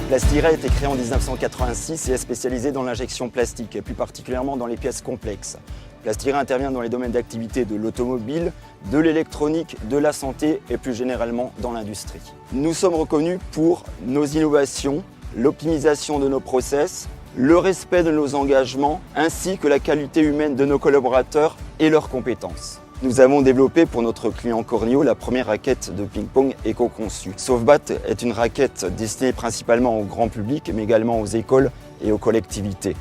Plastigret a été créé en 1986 et est spécialisé dans l'injection plastique, et plus particulièrement dans les pièces complexes. Plastigret intervient dans les domaines d'activité de l'automobile, de l'électronique, de la santé et plus généralement dans l'industrie. Nous sommes reconnus pour nos innovations, l'optimisation de nos process, le respect de nos engagements ainsi que la qualité humaine de nos collaborateurs et leurs compétences. Nous avons développé pour notre client Cornio la première raquette de ping-pong éco-conçue. Softbat est une raquette destinée principalement au grand public mais également aux écoles et aux collectivités.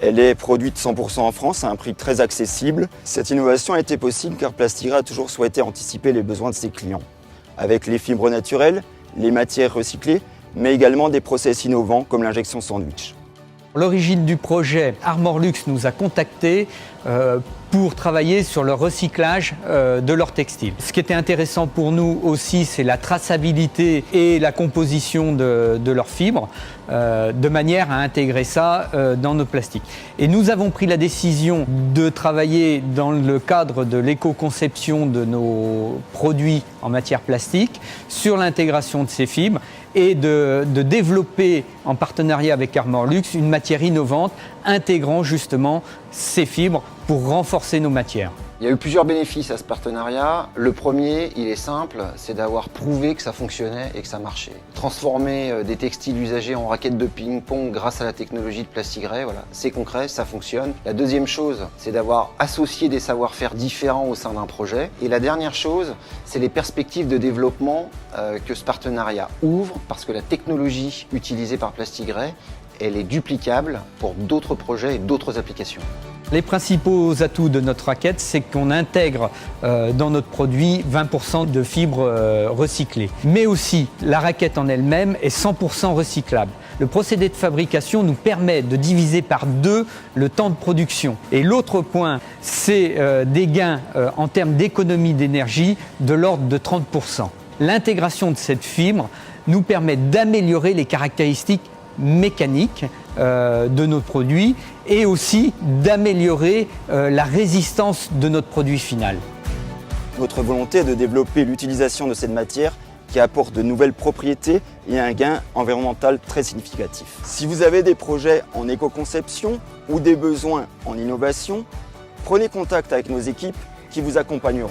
Elle est produite 100% en France à un prix très accessible. Cette innovation a été possible car Plastigret a toujours souhaité anticiper les besoins de ses clients. Avec les fibres naturelles, les matières recyclées, mais également des process innovants comme l'injection sandwich. L'origine du projet, Armorlux nous a contactés pour travailler sur le recyclage de leurs textiles. Ce qui était intéressant pour nous aussi, c'est la traçabilité et la composition de leurs fibres, de manière à intégrer ça dans nos plastiques. Et nous avons pris la décision de travailler dans le cadre de l'éco-conception de nos produits en matière plastique sur l'intégration de ces fibres et de développer en partenariat avec Armorlux une matière innovante intégrant justement ces fibres pour renforcer nos matières. Il y a eu plusieurs bénéfices à ce partenariat. Le premier, il est simple, c'est d'avoir prouvé que ça fonctionnait et que ça marchait. Transformer des textiles usagés en raquettes de ping-pong grâce à la technologie de Plastigret, voilà, c'est concret, ça fonctionne. La deuxième chose, c'est d'avoir associé des savoir-faire différents au sein d'un projet. Et la dernière chose, c'est les perspectives de développement que ce partenariat ouvre, parce que la technologie utilisée par Plastigret, elle est duplicable pour d'autres projets et d'autres applications. Les principaux atouts de notre raquette, c'est qu'on intègre dans notre produit 20% de fibres recyclées. Mais aussi, la raquette en elle-même est 100% recyclable. Le procédé de fabrication nous permet de diviser par 2 le temps de production. Et l'autre point, c'est des gains en termes d'économie d'énergie de l'ordre de 30%. L'intégration de cette fibre nous permet d'améliorer les caractéristiques mécaniques de nos produits et aussi d'améliorer la résistance de notre produit final. Notre volonté est de développer l'utilisation de cette matière qui apporte de nouvelles propriétés et un gain environnemental très significatif. Si vous avez des projets en éco-conception ou des besoins en innovation, prenez contact avec nos équipes qui vous accompagneront.